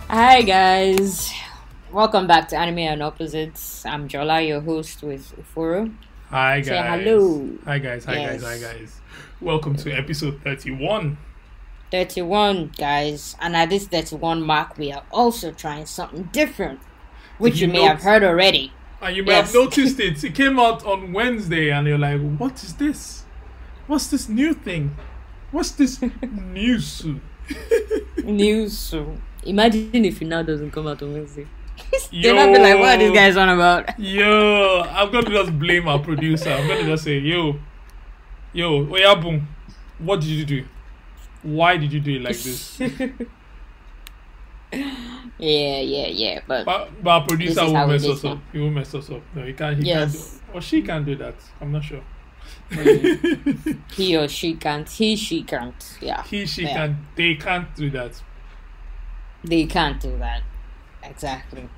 Hi guys, welcome back to Anime and Opposites. I'm Jola, your host with Ufuru. Hi guys. Say hello. Hi guys. Welcome to episode 31. 31 guys, and at this 31 mark we are also trying something different, which you may have heard already. And you may have noticed it. It came out on Wednesday and you're like, what is this? What's this new thing? What's this Nyusu? Nyusu. Imagine if it now doesn't come out on Wednesday. They're not be like, what are these guys on about? Yo, I'm gonna just blame our producer. I'm gonna just say, yo, Oyabun, what did you do? Why did you do it like this? Yeah. But our producer will mess us now. up. He will mess us up. No, he can't. Or she can do that. I'm not sure. He or she can't. She can't. Yeah. She can. They can't do that. They can't do that. Exactly.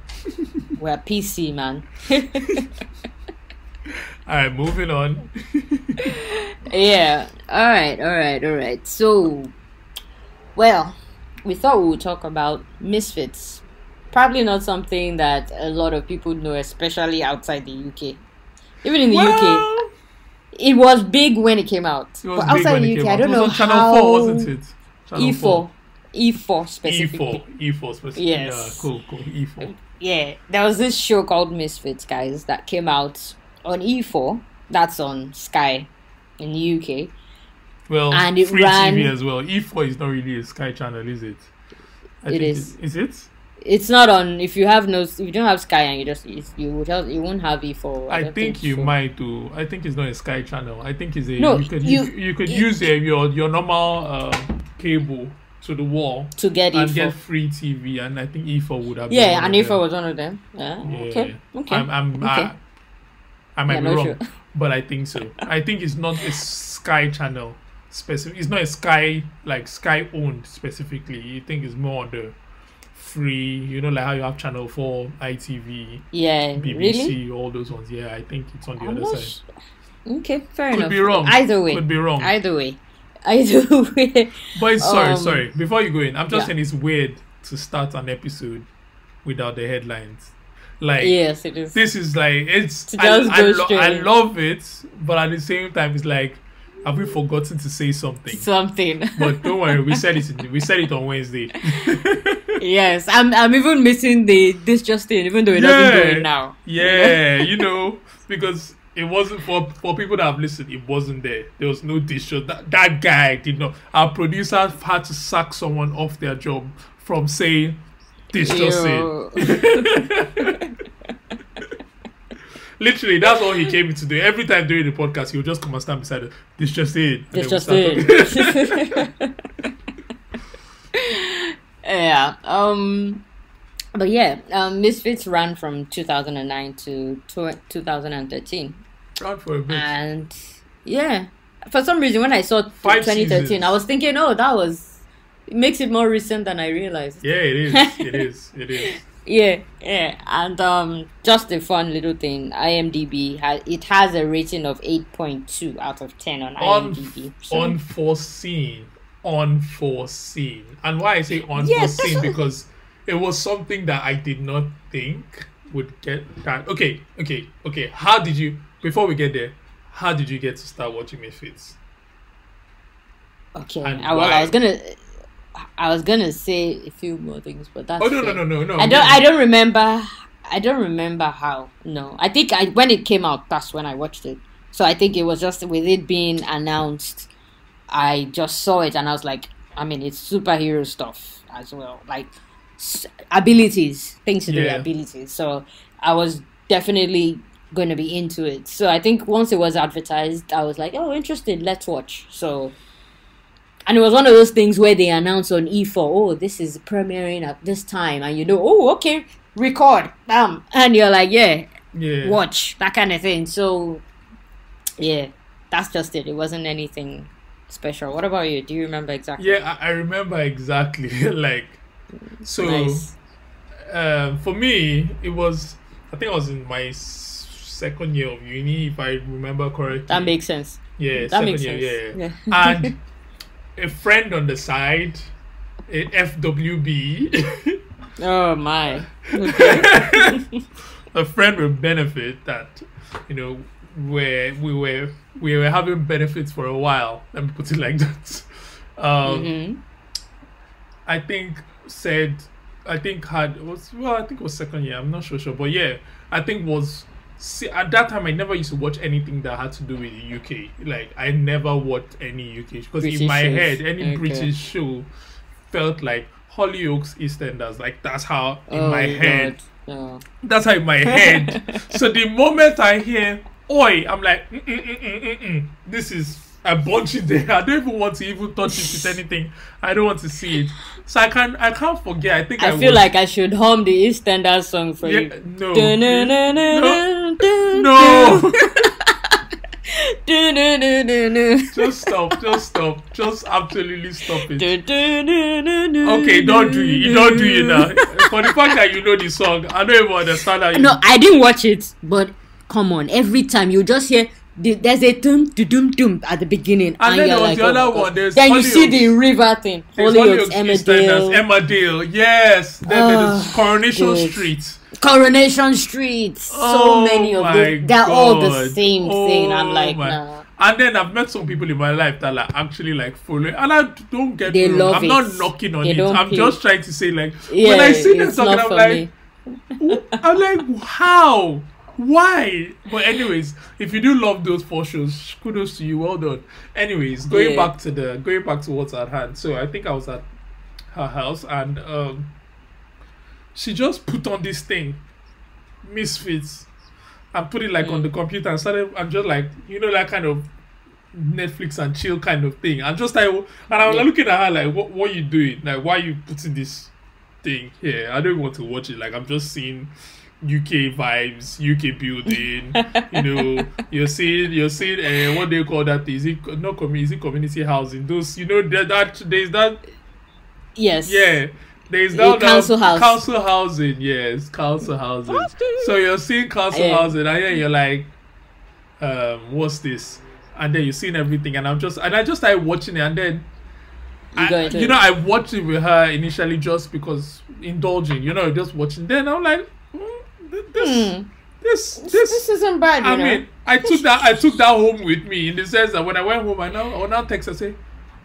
We're PC, man. Alright, moving on. Yeah. Alright. So, well, we thought we would talk about Misfits. Probably not something that a lot of people know, especially outside the UK. Even in the UK, it was big when it came out. But outside the UK, I don't know how. Channel 4, wasn't it? Channel E4 specifically. E4 specifically. Yes. Yeah, cool. E4. Yeah, there was this show called Misfits, guys, that came out on E4. That's on Sky in the UK. Well, and it free ran... TV as well. E4 is not really a Sky channel, is it? It is. Is it? It's not on. If you don't have Sky and you won't have E4. I think you might do. I think it's not a Sky channel. I think it's a. No, you could use your normal cable to the wall to get and E4. Get free TV, and I think E4 would have. Yeah, and E4 was one of them. Yeah. Okay. I might be wrong, sure. But I think so. I think it's not a Sky channel specific. It's not a Sky Sky owned specifically. You think it's more on the free, like how you have Channel 4, ITV, BBC, really? All those ones. Yeah, I think it's on the other side. Okay, fair enough. Could be wrong. Either way. Could be wrong. Either way. But it's sorry. Before you go in, I'm just saying it's weird to start an episode without the headlines. Yes, it is. This is it's. I love it, but at the same time, it's like, have we forgotten to say something? But don't worry, we said it on Wednesday. Yes, I'm even missing this just in, even though it doesn't go in now. Yeah, because it wasn't for people that have listened. It wasn't there. There was no dish shot. That guy did not. Our producer had to sack someone off their job from saying this just in. Literally, that's all he came in to do. Every time during the podcast, he'll just come and stand beside it. This just in. This just in. Yeah. But yeah, Misfits ran from 2009 to 2013. Ran for a bit. And yeah, for some reason, when I saw 2013, seasons. I was thinking, it makes it more recent than I realized. Yeah, it is. It is. Yeah, and just a fun little thing. IMDb has a rating of 8.2 out of 10 on IMDb. Unforeseen. And why I say unforeseen because it was something that I did not think would get that. Okay. How did you? Before we get there, how did you get to start watching Misfits? Okay, I was gonna say a few more things, but that's no. I don't remember how. No, I think when it came out, that's when I watched it. So I think it was just with it being announced, I just saw it and I was like, it's superhero stuff as well, like abilities, things to do with abilities. So I was definitely going to be into it. So I think once it was advertised, I was like, oh, interested, let's watch. So. And it was one of those things where they announced on E4, this is premiering at this time. And okay, record, bam. And you're like, watch, that kind of thing. So, yeah, that's just it. It wasn't anything special. What about you? Do you remember exactly? Yeah, I remember exactly. Nice. For me, it was, I think I was in my second year of uni, if I remember correctly. That makes sense. Yeah, that makes sense. Yeah. And a friend on the side, a FWB, Oh my. Okay. a friend with benefit that, you know, where we were having benefits for a while. Let me put it like that. Mm-hmm. I think said I think had was well I think it was second year. I'm not sure, but yeah, I think was. See, at that time, I never used to watch anything that had to do with the UK. Like, I never watched any UK because in British my shows. head, any Okay. British show felt like Hollyoaks, EastEnders. Like, that's how in Oh my head. God. Oh. That's how in my head. So the moment I hear "Oi," I'm like, this is a bunch in there. I don't even want to even touch it with anything. I don't want to see it. So I can't forget. I think I feel like I should hum the EastEnders song for yeah, you. no, No. no. Just stop. Just absolutely stop it. Okay, don't do it. You don't do it now. For the fact that you know the song, I don't even understand how you. No, I didn't watch it, but come on, every time you just hear there's a dum at the beginning, And then you're there was like, the oh other my God. one. There's Then you see Hollyoaks. the river thing, There's Hollyoaks, EastEnders, Emmerdale, Emmerdale. Yes. Then there's Coronation good. Street. Coronation Street. So Oh many of my them. They're all the God. same thing. I'm Oh like, my- nah. And then I've met some people in my life that like actually like follow, and I don't get They me wrong. love I'm it. not knocking on They it. don't I'm pay. just trying to say like Yeah, when I see them it's talking, not I'm for like, me. I'm like, how? Why? But anyways, if you do love those four shows, kudos to you. Well done. Anyways, going Yeah. back to what's at hand. So I think I was at her house and she just put on this thing, Misfits, and put it like on the computer and started and just like that kind of Netflix and chill kind of thing. And just like and I was Yeah. looking at her like, what are you doing? Like, why are you putting this thing here? I don't even want to watch it. Like, I'm just seeing UK vibes, UK building. You're seeing what they call that? Is it not community? Is it community housing? Those there's that. Yes. Yeah, there's that council house. Council housing. Yes, council housing. So you're seeing council Yeah. housing, and then you're like, what's this? And then you're seeing everything, and I just started watching it, and then. I watched it with her initially just because indulging, just watching. Then I'm like, this isn't bad. I mean, I took that home with me in the sense that when I went home, I now text her say,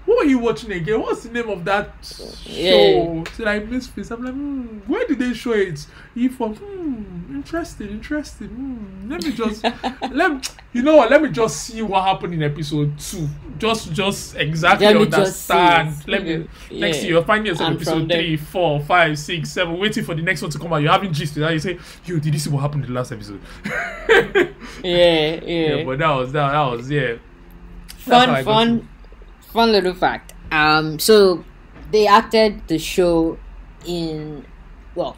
"What are you watching again? What's the name of that show?" Yeah. She's like, Misfits. I'm like, where did they show it? You from? Interesting. Let me just Let me just see what happened in episode 2. Just exactly Let me just understand. see it. Let me Yeah. next thing you're finding yourself And from episode there- 3, 4, 5, 6, 7, waiting for the next one to come out. You're having gist with that. You say, "Yo, did you see what happened in the last episode?" Yeah. But that was yeah. That's how I got Fun little fact. So they acted the show in, well,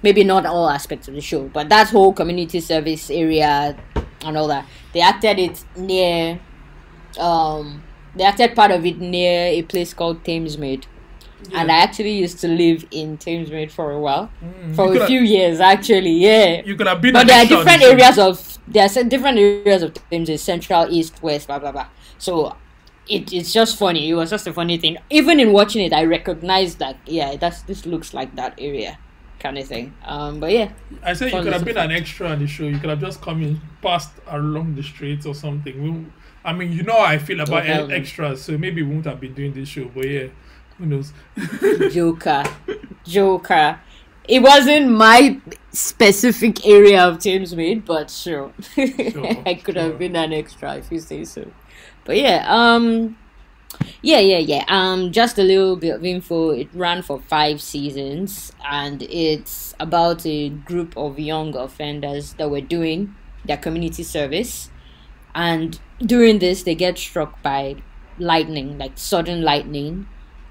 maybe not all aspects of the show, but that whole community service area and all that. They acted it near, they acted part of it near a place called Thamesmead. Yeah. And I actually used to live in Thamesmead for a while, You for a coulda- few years actually. Yeah. You could have been. But an there are extra on different the show. areas of different areas of Thames, central, east, west, blah blah blah. So it's just funny. It was just a funny thing. Even in watching it, I recognized that this looks like that area, kind of thing. But yeah, I said you fun could have little been an extra on the show. You could have just come in, passed along the streets or something. I mean, you know how I feel about hell no. extras, so maybe we won't have been doing this show. But yeah, who knows? Joker. It wasn't my specific area of Thamesmead, but sure, I could have been an extra if you say so. But yeah, just a little bit of info. It ran for 5 seasons, and it's about a group of young offenders that were doing their community service, and during this, they get struck by lightning, like sudden lightning.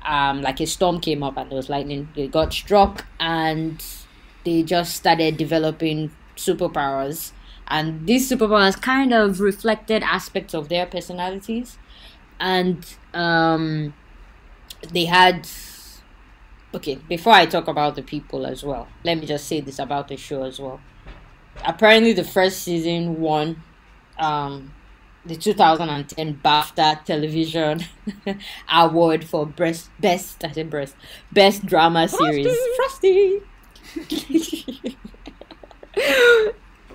Like a storm came up and there was lightning. They got struck and they just started developing superpowers. And these superpowers kind of reflected aspects of their personalities. And they had... Okay, before I talk about the people as well, let me just say this about the show as well. Apparently the first season won the 2010 BAFTA Television Award for best drama series. Frosty.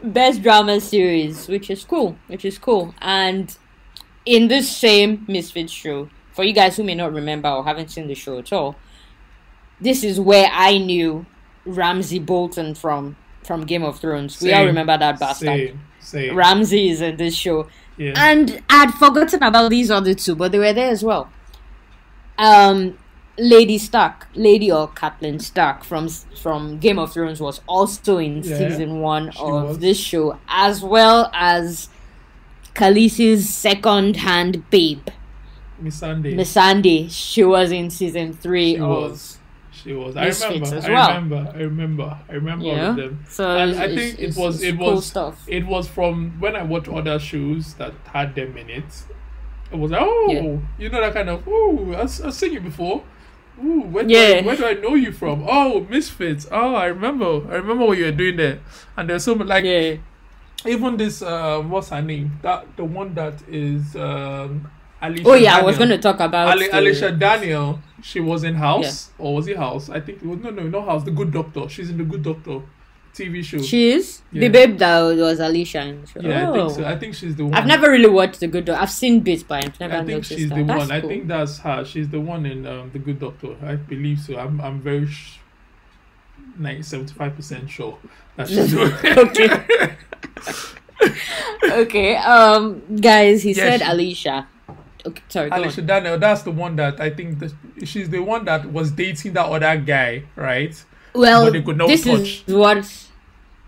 Best drama series, which is cool. And in this same Misfits show, for you guys who may not remember or haven't seen the show at all, this is where I knew Ramsay Bolton from Game of Thrones. We all remember that bastard. Same. Ramsay is in this show. Yeah. And I'd forgotten about these other two, but they were there as well. Lady or Catelyn Stark from Game of Thrones was also in season 1 of this show, as well as Khaleesi's second-hand babe, Missandei. She was in season 3 She was. Misfits I as well. I remember all of them. So and I think it was cool stuff. It was from when I watched other shows that had them in it. It was like, you know, that kind of, I've seen you before. Where do I know you from? Oh, Misfits. Oh, I remember what you were doing there. And there's so much, like, even this what's her name? The one that is Alicia Daniel. I was going to talk about Alicia Daniel. She was in House, or was it House? I think it was no House. The Good Doctor. She's in the Good Doctor TV show. She is the babe that was Alicia in the show. Yeah, I think so. I think she's the one. I've never really watched The Good Doctor. I've seen bits, but I've never I think noticed she's that. the one. That's I cool. think that's her. She's the one in The Good Doctor. I believe so. I'm very 75% sure that she's the one. Okay. Guys, he said Alicia. Okay, sorry. Alicia Daniel. That's the one that I think she's the one that was dating that other guy, right? Well, but they could not this touch. is what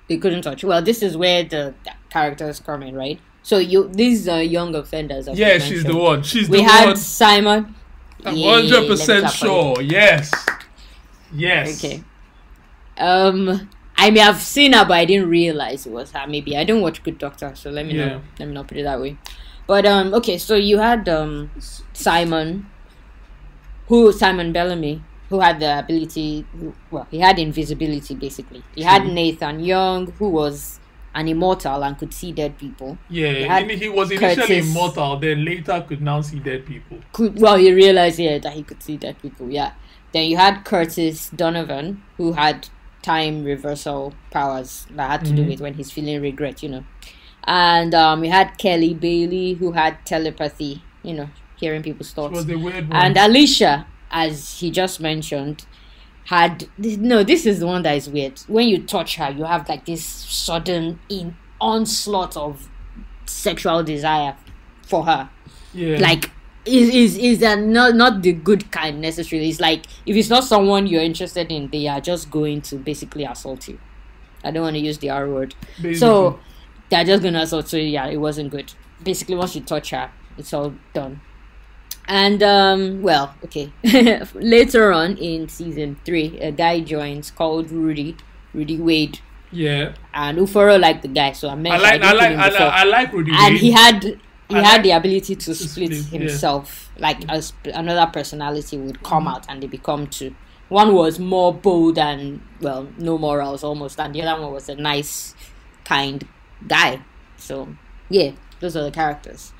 they couldn't touch. Well, this is where the characters come in, right? So these are young offenders. Yeah, she's the one. We had Simon. I'm 100% sure. Yes. Okay. I may have seen her, but I didn't realize it was her. Maybe I don't watch Good Doctor, so let me know. Let me not put it that way. But okay, so you had Simon Bellamy, who had the ability. Well, he had invisibility basically. He had Nathan Young, who was an immortal and could see dead people. Yeah, he was initially immortal, then later could now see dead people. He realized that he could see dead people. Yeah. Then you had Curtis Donovan, who had time reversal powers that had to do with when he's feeling regret, And we had Kelly Bailey, who had telepathy, hearing people's thoughts. She was the weird one. And Alicia, as he just mentioned, this is the one that is weird. When you touch her, you have like this sudden onslaught of sexual desire for her. Yeah. Like, is that not the good kind necessarily? It's like, if it's not someone you're interested in, they are just going to basically assault you. I don't want to use the R word. Basically. So they're just gonna assault. So yeah, it wasn't good. Basically, once you touch her, it's all done. And later on in season 3, a guy joins called Rudy Wade. Yeah. And Uforo liked the guy, so I like Rudy Wade. And he had the ability to split himself, like as another personality would come out, and they become two. One was more bold and no morals almost, and the other one was a nice, kind guy. So yeah, those are the characters.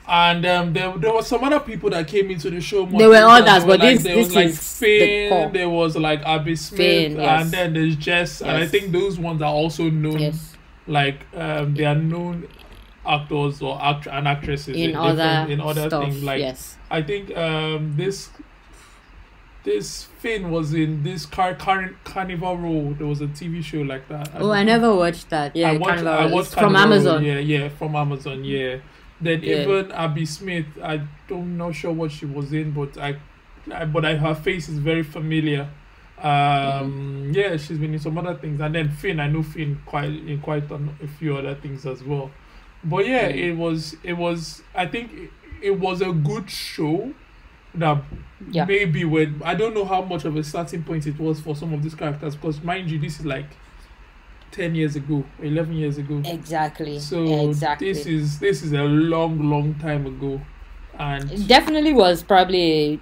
And there were some other people that came into the show. There were others, but this was like is Finn, the core. there was like Abby Smith, and then there's Jess, and I think those ones are also known, like they are known actors or actresses in other stuff, things. Like I think this Finn was in this Carnival Row. There was a TV show like that. I never watched that. Yeah, I watched from Amazon. Yeah, from Amazon. Yeah. Then even Abby Smith, I'm not sure what she was in, but her face is very familiar. Yeah, she's been in some other things, and then Finn, I know Finn quite a few other things as well. But yeah, it was. I think it was a good show. That maybe when I don't know how much of a starting point it was for some of these characters, because mind you, this is like 10 years ago, 11 years ago. Exactly. So this is a long time ago, and it definitely was probably a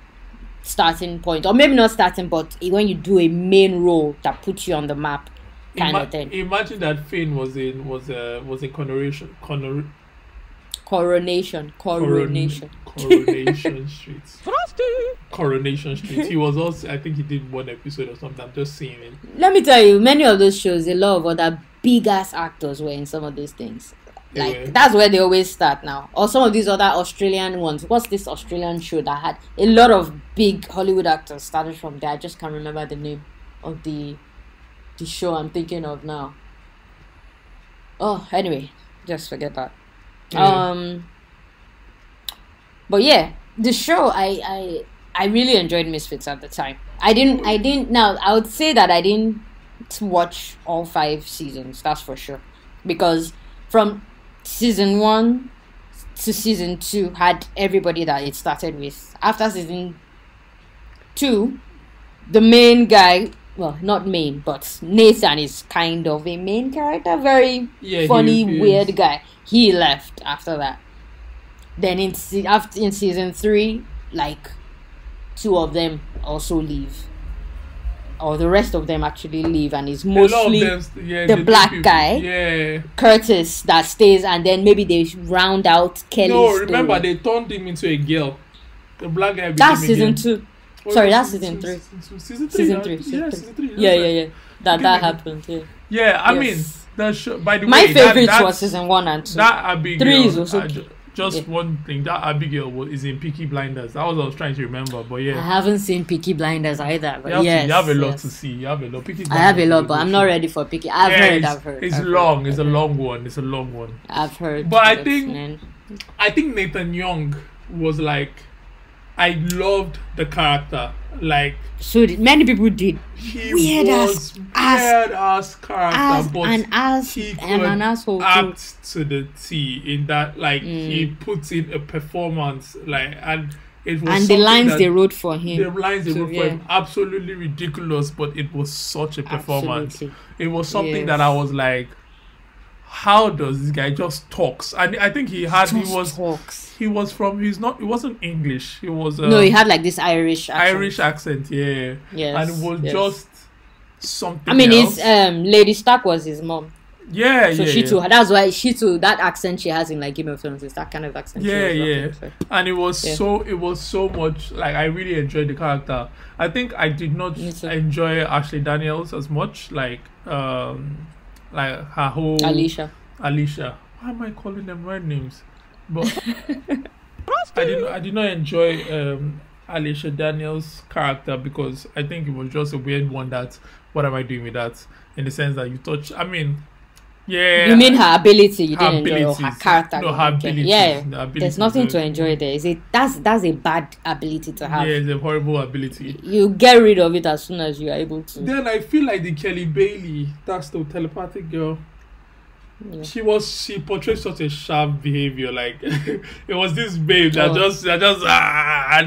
starting point, or maybe not starting, but when you do a main role that puts you on the map, kind of thing. Imagine that Finn was in Coronation. Coronation Street. Coronation Street. He was also, I think he did one episode or something. I'm just saying it. Let me tell you, many of those shows, a lot of other big ass actors were in some of those things. Like, that's where they always start now. Or some of these other Australian ones. What's this Australian show that had a lot of big Hollywood actors started from there? I just can't remember the name of the show I'm thinking of now. Oh, anyway, just forget that. Yeah. But yeah, the show I really enjoyed Misfits at the time. I didn't now I would say that I didn't watch all 5 seasons, that's for sure. Because from season 1 to season 2 had everybody that it started with. After season 2, the main guy, well, not main, but Nathan is kind of a main character, very funny, weird guy. He left after that. Then in season 3, like 2 of them also leave, or the rest of them actually leave, and it's mostly the black guy, Curtis, that stays, and then maybe they round out Kelly's No, remember story. they turned him into a girl. The black guy. That's season a girl. 2. Sorry, that's season 3. Season 3. Season 3. Yeah, season 3. Yeah. That happened. Yeah. Yeah, I mean, that show. By the My way, favorite was season 1 and 2. That Abigail. 3 is also just one thing. That Abigail is in Peaky Blinders. That was what I was trying to remember. But yeah, I haven't seen Peaky Blinders either. But you have a lot to see. You have a lot. I have a lot, but I'm not ready for Peaky. I've heard. It's long. It's a long one. I've heard. But I think Nathan Young was like, I loved the character. Like, so many people did. He was weird ass character, but he could an asshole act to the T in that, like, he puts in a performance, like, and it was, and the lines they wrote for him, absolutely ridiculous, but it was such a performance. Absolutely. It was something that I was like, how does this guy just talks? And I think he wasn't English. He was no, he had like this Irish accent, yeah. Yes. And it was just something. I mean, else. Lady Stark was his mom. Yeah, so she too. That's why she too. That accent she has in like Game of Thrones is that kind of accent. Yeah. And it was so much, like, I really enjoyed the character. I think I did not enjoy Ashley Daniels as much, like her whole Alicia. Why am I calling them weird names? But I did not enjoy Alicia Daniels' character, because I think it was just a weird one. That what am I doing with that? In the sense that you touch. I mean, yeah. You mean her ability? You didn't enjoy, or her character? No, her ability. Yeah, there's nothing to enjoy there. That's a bad ability to have. Yeah, it's a horrible ability. You get rid of it as soon as you are able to. Then I feel like the Kelly Bailey, that's the telepathic girl. Yeah. She portrayed such a sharp behavior. Like, it was this babe that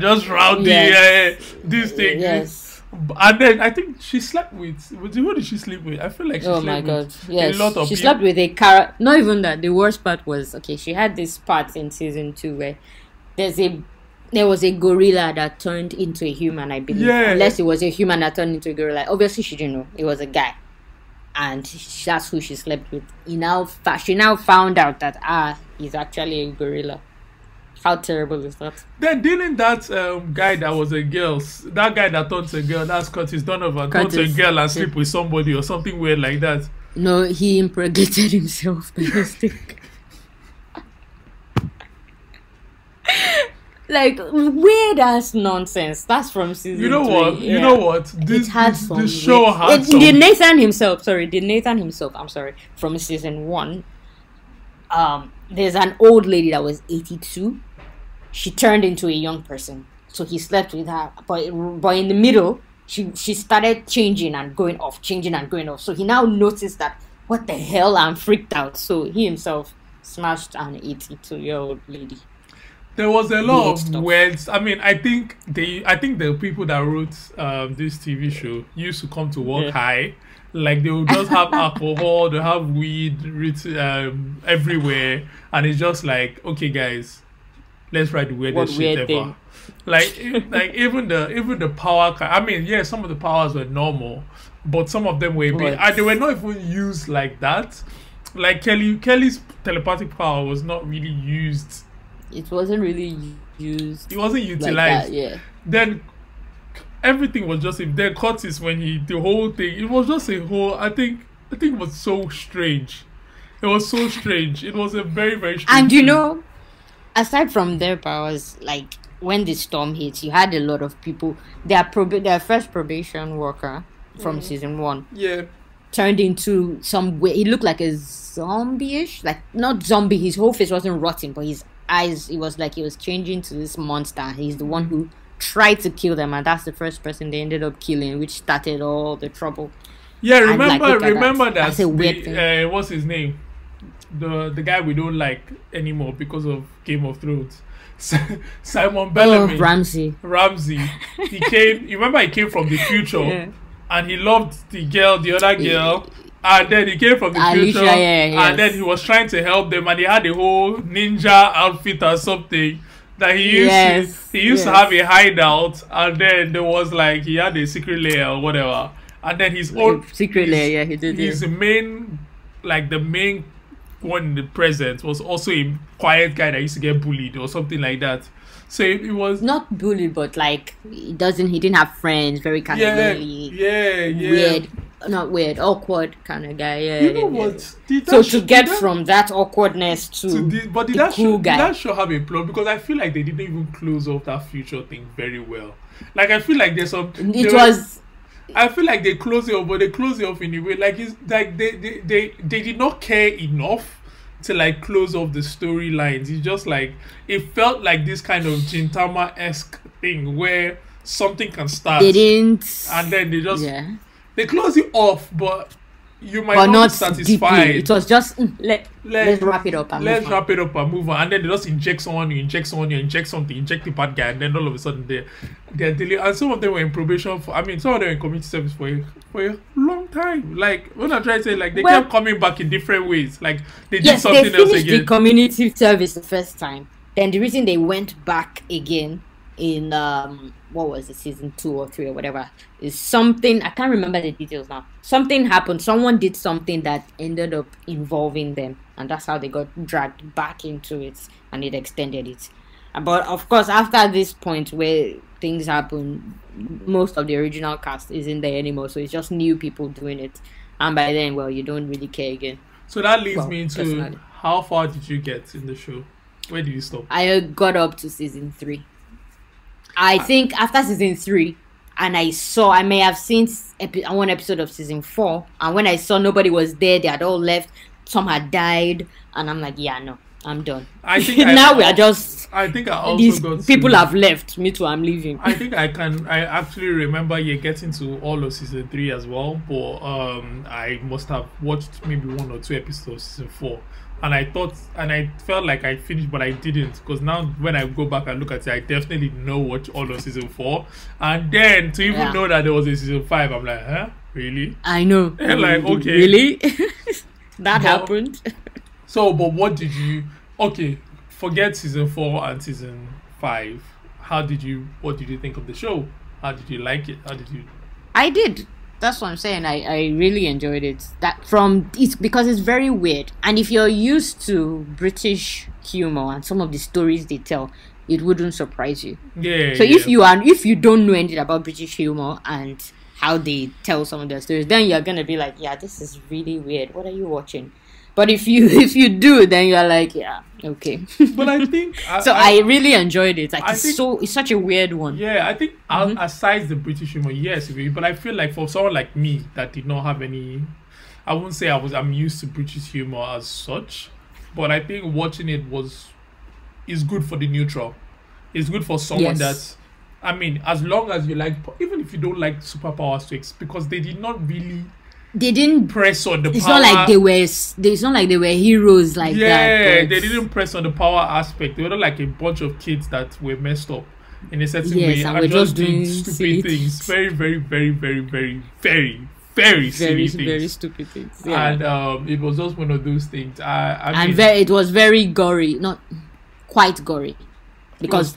just round this thing. Yes. And then I think she slept with. Who did she sleep with? I feel like she slept with a lot of people. She slept with a character. Not even that. The worst part was, she had this part in season 2 where there was a gorilla that turned into a human, I believe. Yeah. Unless it was a human that turned into a gorilla. Obviously, she didn't know. It was a guy. And that's who she slept with. She now found out that he's actually a gorilla. How terrible is that? Then didn't that guy that was a girl, that guy that turned to a girl, that's Curtis Donovan, turned to a girl and sleep with somebody or something weird like that? No, he impregnated himself. Like, weird ass nonsense. That's from season 3. You know what? This show had some... The Nathan himself, from season 1. There's an old lady that was 82. She turned into a young person. So he slept with her. But in the middle, she started changing and going off. So he now noticed that, what the hell, I'm freaked out. So he himself smashed an 82-year-old lady. There was a lot of words. I mean, I think the people that wrote this TV show used to come to work high. Like, they would just have alcohol, they have weed everywhere, and it's just like, okay, guys, let's write the weirdest shit ever. Thing. Like even the power. I mean, yeah, some of the powers were normal, but some of them were a bit, and they were not even used like that. like Kelly's telepathic power was not really used. It wasn't really used. It wasn't like utilized. that, yeah. Then everything was just if then Curtis when he the whole thing it was just a whole I think it was so strange. It was so strange. It was a very, very strange And thing. aside from their powers, like when the storm hits, you had a lot of people. Their first probation worker from season 1 Yeah. turned into some way. He looked like a zombie-ish, like not zombie. His whole face wasn't rotting, but his eyes. It was like he was changing to this monster. He's the one who tried to kill them, and that's the first person they ended up killing, which started all the trouble. Yeah, And, like, look at that. remember that That's a weird thing. what's his name? The guy we don't like anymore because of Game of Thrones. Simon Bellamy. Ramsey. He came you remember he came from the future Yeah. and he loved the other girl. And then he came from the Alicia, future yeah, and then he was trying to help them and he had a whole ninja outfit or something that he used to have a hideout and then there was like he had a secret layer or whatever. And then his own secret layer, yeah, he did. his main like the main one in the present was also a quiet guy that used to get bullied or something like that. So it was Not bullied, but like he didn't have friends, very kind of weird, not weird, awkward kind of guy. Yeah, You know yeah, what? Did So that to sh- get did that- from that awkwardness to but did the that cool show, guy. did that show have a plot? Because I feel like they didn't even close off that future thing very well. Like I feel like there's some. I feel like they close it off, but they close it off in a way like it's like they did not care enough to like close off the storylines. It's just like it felt like this kind of Gintama-esque thing where something can start They didn't, and then they just yeah, they close it off, but you might but not be not satisfied. deeply. It was just let's wrap it up and Let's move on. wrap it up and move on. And then they just inject someone, you inject something, inject the bad guy, and then all of a sudden they're dealing. And some of them were in probation for. I mean, some of them were in community service for a long time. Like when I try to say, like they kept coming back in different ways. Like they did Yes, something they else finished again. the community service the first time. Then the reason they went back again in what was it, season 2 or 3 or whatever, is something I can't remember the details now. Something happened. Someone did something that ended up involving them, and that's how they got dragged back into it, and it extended it. But of course, after this point where things happen, most of the original cast isn't there anymore, so it's just new people doing it. And by then, well, you don't really care again. So that leads Well, me into personally. how far did you get in the show? Where did you stop? I got up to season 3. I think after season 3, and I may have seen one episode of season 4, and when I saw nobody was there, they had all left, some had died, and I'm like, yeah, no, I'm done. I think now we are just, I think I also these got people to, have left, me too, I'm leaving. I think I actually remember getting to all of season 3 as well, but I must have watched maybe 1 or 2 episodes of season 4. And I felt like I finished, but I didn't. Because now when I go back and look at it, I definitely know what all of season 4. And then to even know that there was a season 5, I'm like, huh? Really? I know. And like, okay. Really? That happened? So, but what did you... Okay, forget season 4 and season 5. What did you think of the show? How did you like it? I did. That's what I'm saying. I really enjoyed it. It's because it's very weird. And if you're used to British humor and some of the stories they tell, it wouldn't surprise you. Yeah. So if you don't know anything about British humor and how they tell some of their stories, then you're gonna be like, yeah, this is really weird. What are you watching? But if you do, then you're like, yeah, okay. But I think I really enjoyed it. Like it's such a weird one. Yeah, I think aside the British humor, yes, but I feel like for someone like me that did not have any, I wouldn't say I'm used to British humor as such, but I think watching it is good for the neutral. It's good for someone that's, I mean, as long as you like, even if you don't like superpower tricks, because they did not really. They didn't press on the power. It's not like they were. It's not like they were heroes like that. Yeah, they didn't press on the power aspect. They were not like a bunch of kids that were messed up in a certain way and we're just doing stupid things. Very, very, very, very, very, very, very silly things. Very stupid things. Yeah. And it was just one of those things. It was very gory, not quite gory, because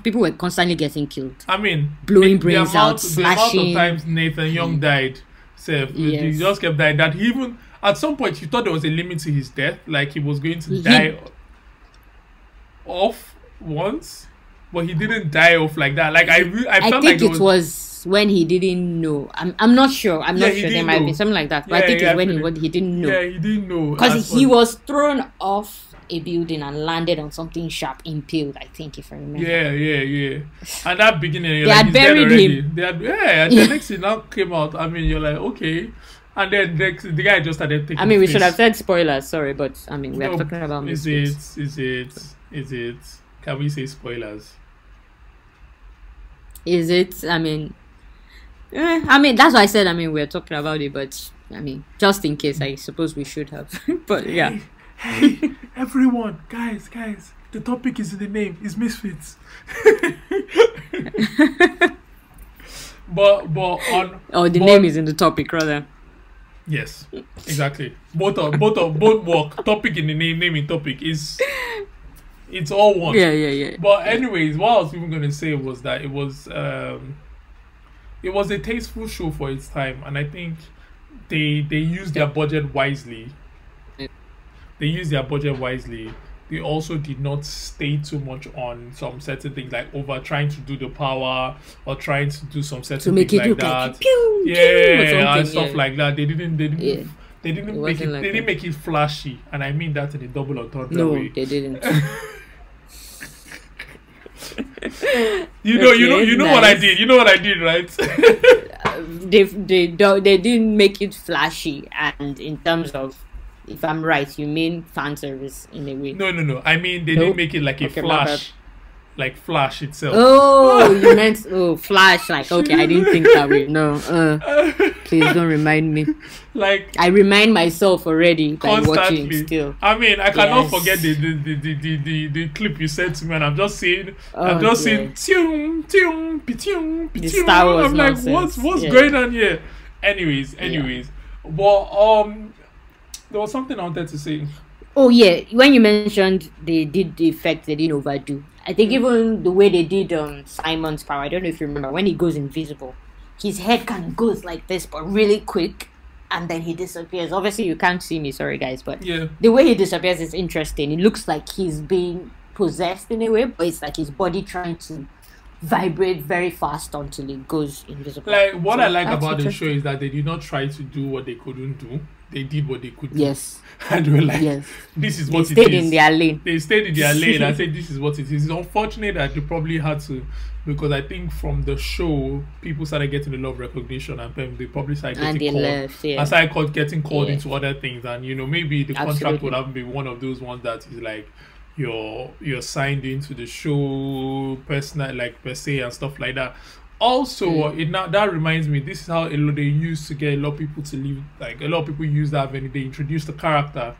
people were constantly getting killed. I mean, blowing brains out, slashing. The amount of times Nathan Young died. He Yes. just kept dying. That he even at some point you thought there was a limit to his death, like he was going to He- die off once, but he didn't die off like that. Like I I felt think like it was when he didn't know. I'm not sure. I'm Yeah, not he sure. There didn't might know. be something like that. But Yeah, I think yeah, it's when I feel he didn't know. yeah, he didn't know Because That's he what- was thrown off a building and landed on something sharp, impaled, I think, if I remember. Yeah. And that beginning, you're They like, had he's dead buried already. him. They had, and the next thing now came out. I mean, you're like, okay. And then the guy just started taking. I mean, we piss. should have said spoilers, sorry, but I mean, we're No, talking about Is Misfits. it? Can we say spoilers? Is it? I mean, that's why I said, we're talking about it, but I mean, just in case, I suppose we should have. But yeah. Hey, everyone, guys, the topic is in the name. It's Misfits. but on. Oh, the but- name is in the topic, rather. Yes, exactly. Both work. Topic in the name in topic is. It's all one. Yeah. But anyways, what I was even gonna say was that it was a tasteful show for its time, and I think they used their budget wisely. They also did not stay too much on some certain things, like over trying to do the power or trying to do some certain To make things it like look that. like pew, pew, or Yeah, and something, stuff yeah. like that. They didn't Yeah. they didn't It make wasn't it like they didn't that. make it flashy, and I mean that in a double entendre No, way. they didn't. You know Okay, what I nice. did. You know what I did, right? They didn't make it flashy, and in terms of, if I'm right, you mean fan service in a way. No. I mean, they Nope. didn't make it like a Okay, my bad. flash, like Flash itself. Oh, you meant Flash? Like, okay, I didn't think that way. No, please don't remind me. Like I remind myself already by watching constantly. still. I mean, I cannot Yes. forget the clip you sent to me, and I'm just saying, Oh, saying, tiung, tiung, pitung, The pitung. Star Wars I'm like, nonsense. what's Yeah. going on here? Anyways, but there was something I wanted to say. Oh yeah, when you mentioned they did the effect, they didn't overdo. I think even the way they did Simon's power, I don't know if you remember, when he goes invisible, his head kind of goes like this, but really quick, and then he disappears. Obviously, you can't see me, sorry guys, but Yeah. the way he disappears is interesting. It looks like he's being possessed in a way, but it's like his body trying to vibrate very fast until it goes invisible. Like what So I like that's about the show interesting. is that they did not try to do what they couldn't do. They did what they could do. Yes, And they were like, yes. this is They what it stayed is. in their lane. They stayed in their lane and said this is what it is. It's unfortunate that they probably had to, because I think from the show people started getting a lot of recognition, and then they probably started And getting they called. left, yeah. And started getting called Yeah. into other things, and maybe the contract Absolutely. would have been one of those ones that is like you're signed into the show personal, like per se, and stuff like that. Also, that reminds me, this is how a lot they used to get a lot of people to leave. Like a lot of people use that when they introduced a character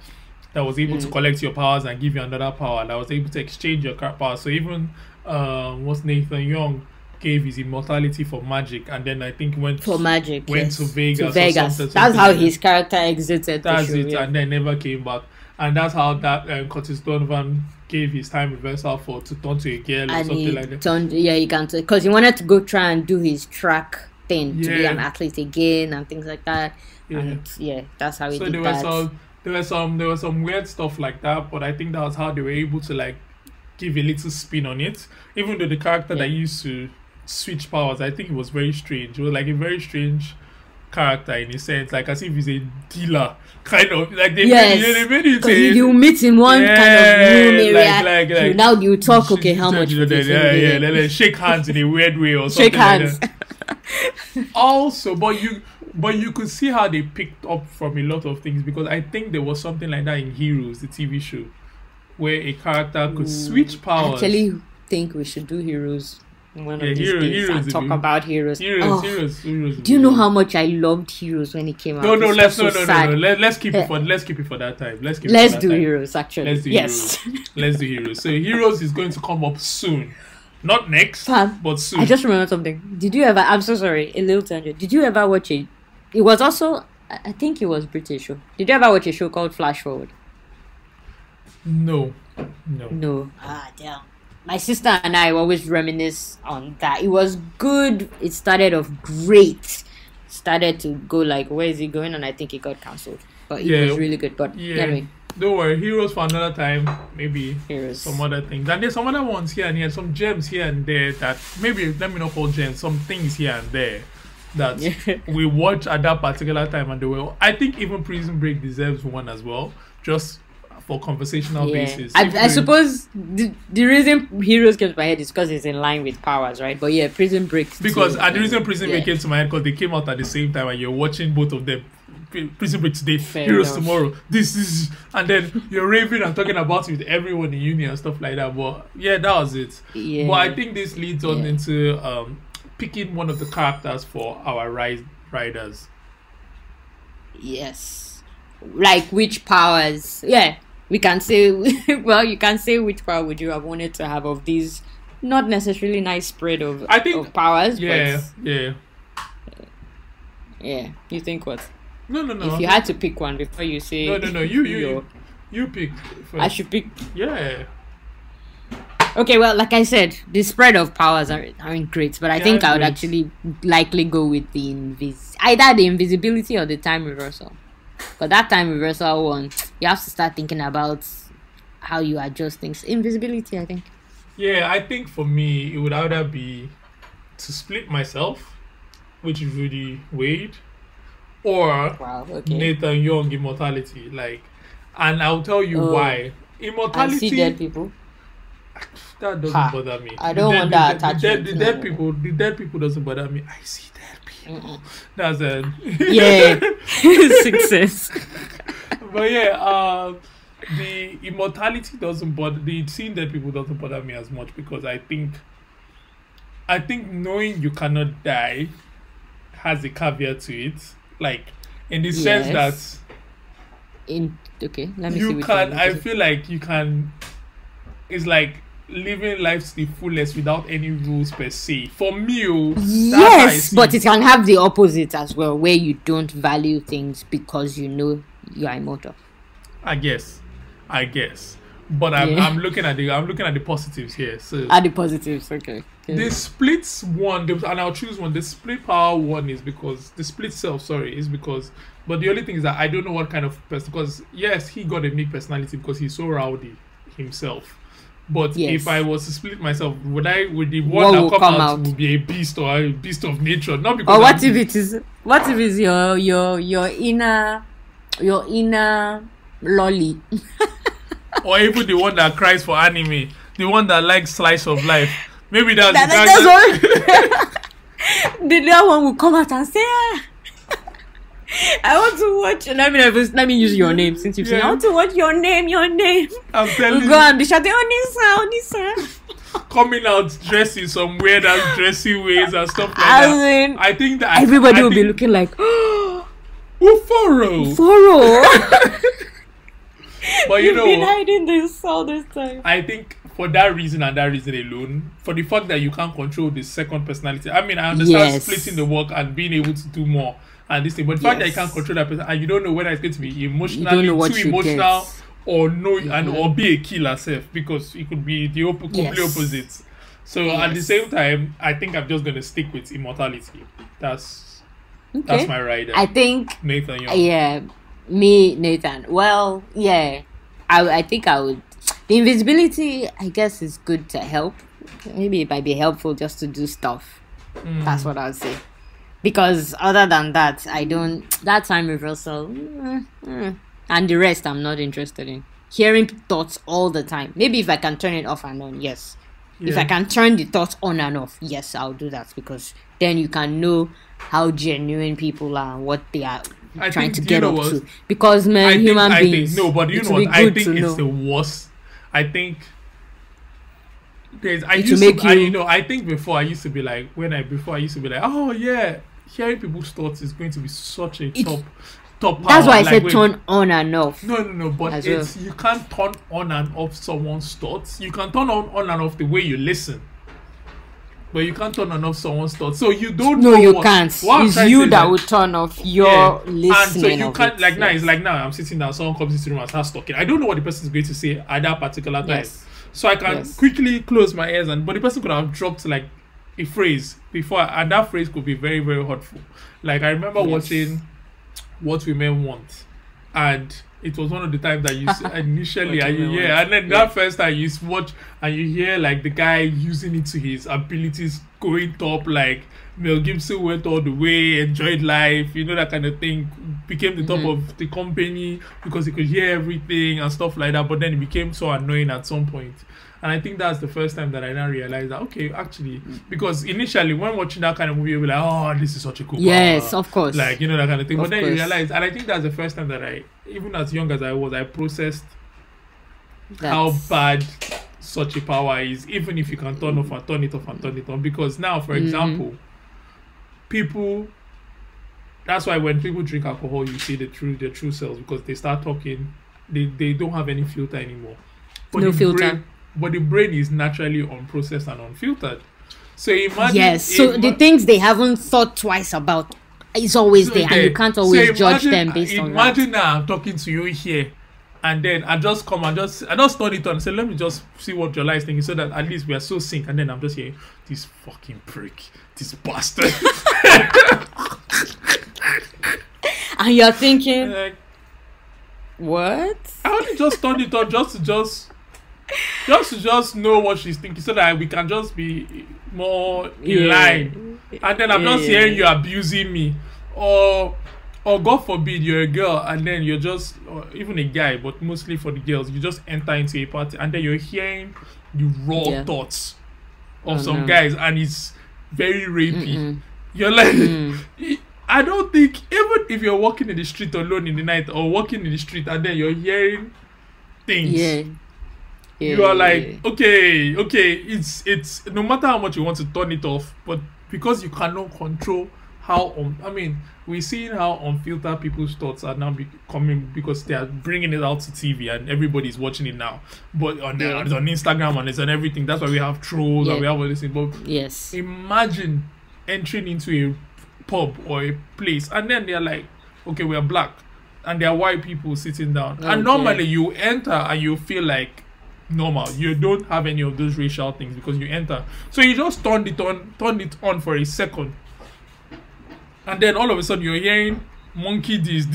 that was able to collect your powers and give you another power, that was able to exchange your power. So even what's Nathan Young gave his immortality for magic, and then I think went For magic, went yes. to Vegas. or Vegas. something That's how like that. his character exited. That's the show, it, yeah. and then never came back. And that's how that Curtis Donovan gave his time reversal to turn to a girl or And something he like that. turned, he can, because he wanted to go try and do his track thing to be Yeah. an athlete again and things like that. Yeah. And that's how he So did there that. was some weird stuff like that, but I think that was how they were able to like give a little spin on it. Even though the character that used to switch powers, I think it was very strange. It was like a very strange character in a sense, like as if he's a dealer, kind of like they Yes, made it because you meet in one kind of room area. like now you talk, okay, how much? Yeah, then shake hands in a weird way or something. Shake hands. Like that. Also, but you could see how they picked up from a lot of things, because I think there was something like that in Heroes, the TV show, where a character could switch powers. I actually think we should do Heroes one of these Heroes days and is talk good. about Heroes. Heroes. Do you know how much I loved Heroes when it came out? No, It's so sad. Let's keep it for that time. Let's do time. Heroes, actually. Let's do yes. Heroes. Let's do Heroes. So Heroes is going to come up soon. Not next, Fam, but soon. I just remembered something. Did you ever? I'm so sorry, a little tangent. Did you ever watch it? It was also, I think it was British show. Did you ever watch a show called Flash Forward? No. No. Ah, damn. My sister and I always reminisce on that. It was good. It started off great. Started to go like, where is it going? And I think it got cancelled. but it Yeah, was really good. But yeah. anyway, Don't worry, heroes for another time. Maybe Heroes. some other things. And there's some other ones here and here, some gems here and there that maybe let me not call gems. Some things here and there that we watch at that particular time, and they were. I think even Prison Break deserves one as well, just for conversational basis. I suppose the reason Heroes came to my head is because it's in line with Powers, right? But yeah, Prison Break. Because too, the reason Prison Break came to my head because they came out at the same time, and you're watching both of them. Prison Break today, Fair Heroes enough. tomorrow. This is, and then you're raving and talking about it with everyone in uni and stuff like that. But yeah, that was it. Yeah. But I think this leads on into picking one of the characters for our riders. Yes. Like which powers? Yeah, we can say. Well, you can say which power would you have wanted to have of these? Not necessarily nice spread of I think of powers. Yeah, but yeah. yeah. You think what? No. If you had to pick one before you say No. You pick. First. I should pick. Yeah. Okay, well, like I said, the spread of powers aren't great, but I think I would great. actually likely go with the either the invisibility or the time reversal. But that time reversal one, you have to start thinking about how you adjust things. Invisibility, I think. Yeah, I think for me it would either be to split myself, which is really Wade, or Wow. Okay. Nathan Young immortality. Like, and I'll tell you why. I Immortality see dead people. that doesn't Ha. bother me. I don't want that attachment. The No. dead people doesn't bother me. I see dead people. That's it. Yeah. Success. But yeah, the immortality doesn't bother. The seeing dead people doesn't bother me as much because I think knowing you cannot die has a caveat to it. Like in the sense Yes. that Let me see you which can. one I it is. feel like you can. It's like living life to the fullest without any rules per se. For me, that's how I Yes, see but it can have the opposite as well, where you don't value things because you know you are immortal. I guess. But I'm looking at the positives here. So Are the positives, okay. the splits one, and I'll choose one. The split power one is because the split self. Sorry, is because. But the only thing is that I don't know what kind of person. Because yes, he got a unique personality because he's so rowdy himself. But Yes. if I was to split myself, would the What one will that come come out out? would be a beast or a beast of nature? Not because. Or what if it is? What if it's your inner lolly? Or even the one that cries for anime, the one that likes slice of life. Maybe that's That's all. The other one will come out and say, I want to watch. Let me use your name since you've seen. I want to watch your name. I'm telling We'll go you, and be shouting, Onisa. coming out dressed in some weird ass dressy ways and stuff like As that. in, I think that everybody will be looking like, Uforo. Foro. But you You've been know, hiding this all this time. I think for that reason and that reason alone, for the fact that you can't control the second personality. I mean, I understand Yes. splitting the work and being able to do more and this thing, but the fact that you Yes. can't control that person and you don't know whether it's going to be You don't emotionally know what too you emotional get. or no, and or be a killer self because it could be the complete Yes. opposite. So at the Yes. same time, I think I'm just gonna stick with immortality. That's Okay. my rider. I think, Nathan Young. yeah, me, Nathan. Well, yeah, I think I would. The invisibility, I guess, is good to help. Maybe it might be helpful just to do stuff. That's what I would say. Because other than that, I don't. That time reversal, and the rest, I'm not interested in. Hearing thoughts all the time. Maybe if I can turn it off and on, yes. If Yeah. I can turn the thoughts on and off, yes, I'll do that because then you can know how genuine people are and what they are I trying think- to you get know up what? to. Because man, human beings. No, but you it know will what? be I good think to it's know. the worst. I think there's. I It will used make to. you- I think before I used to be like before I used to be like, oh yeah, hearing people's thoughts is going to be such a top power. That's why I Like, said wait, turn on and off. No, but as it's you can't turn on and off someone's thoughts. You can turn on and off the way you listen. But you can't turn on off someone's thoughts. So you don't No, know you what- can't. what I'm It's trying to you say that is will turn off your yeah. listening. And so you of can't it. like now. Yes. It's like now I'm sitting down. Someone comes into the room and starts talking. I don't know what the person is going to say at that particular time. Yes. So I can Yes. quickly close my ears but the person could have dropped like a phrase before, and that phrase could be very very hurtful. Like I remember Yes. watching What Women Want, and it was one of the times that you initially and you Watching hear, memoirs. and then Yeah. that first time you watch and you hear like the guy using it to his abilities, going top, like Mel Gibson went all the way, enjoyed life, you know, that kind of thing, became the top of the company because he could hear everything and stuff like that, but then it became so annoying at some point. And I think that's the first time that I now realized that, okay, actually, because initially when watching that kind of movie, you'll be like, oh, this is such a cool Yes, power. of course. Like, you know, that kind of thing. Of But then you course. realize, and I think that's the first time that I, even as young as I was, I processed how bad such a power is, even if you can turn off and turn it off and turn it on. Because now, for example, people, that's why when people drink alcohol, you see their true selves, because they start talking, they don't have any filter anymore. But No the filter. brain, but the brain is naturally unprocessed and unfiltered. So imagine, Yes. So the things they haven't thought twice about is always so there, and you can't always judge them based on that. Imagine now I'm talking to you here, and then I just come and I just turn it on and say, let me just see what your life is thinking, so that at least we are so synced. And then I'm just here, this fucking prick, this bastard. And you're thinking, Like, what? I only just turned it on just to know what she's thinking, so that we can just be more in line. And then I'm just hearing you abusing me, or God forbid you're a girl and then you're just, or even a guy, but mostly for the girls, you just enter into a party and then you're hearing the raw thoughts of some guys, and it's very rapey. You're like, I don't think, even if you're walking in the street alone in the night, or walking in the street and then you're hearing things, you are like, okay, it's no matter how much you want to turn it off, but because you cannot control how we're seeing how unfiltered people's thoughts are now becoming, because they are bringing it out to TV and everybody's watching it now. But it's on Instagram and it's on everything. That's why we have trolls and we have all this thing. But imagine entering into a pub or a place and then they're like, okay, we're black, and there are white people sitting down, and normally you enter and you feel like normal, you don't have any of those racial things because you enter, so you just turned it on for a second, and then all of a sudden you're hearing monkey this,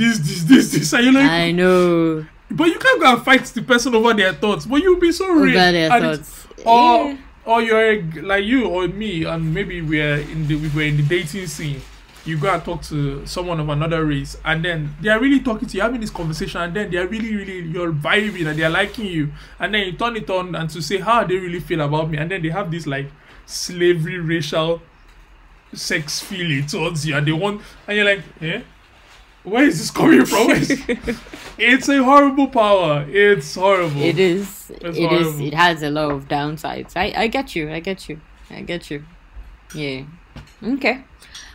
and you're like, I know, but you can't go and fight the person over their thoughts, but you'll be so over real their thoughts. or you're like you or me, and maybe we're in the dating scene. You go and talk to someone of another race, and then they are really talking to you, having this conversation, and then they are really, you're vibing and they are liking you, and then you turn it on and to say how they really feel about me, and then they have this like slavery racial sex feeling towards you, and they want, and you're like, where is this coming from? It's a horrible power. It's horrible. It is. It's It horrible. is. It has a lot of downsides. I get you. Yeah. Okay.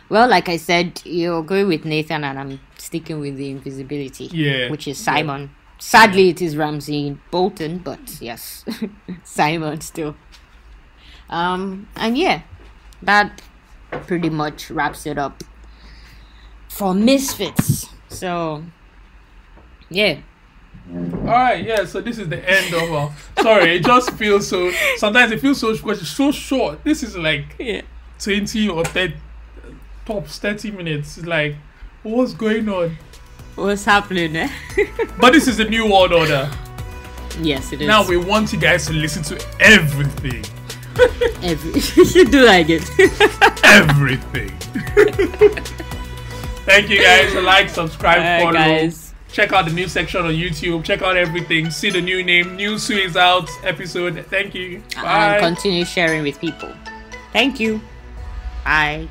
Well, like I said, you're going with Nathan, and I'm sticking with the invisibility. Yeah. Which is Simon. Sadly, it is Ramsey Bolton, but yes, Simon still. And yeah, that pretty much wraps it up for Misfits. So, yeah. Alright, yeah, so this is the end of our sorry, it just feels so, sometimes it feels so, because it's so short. This is like 20 or 30 tops 30 minutes. It's like, what's going on? What's happening, eh? But this is the new world order. Yes, it is. Now we want you guys to listen to everything. You should do like it. Everything. Thank you guys. Like, subscribe, follow. Guys. Check out the new section on YouTube. Check out everything. See the new name. Nyusu is out episode. Thank you. Bye. And continue sharing with people. Thank you. Bye.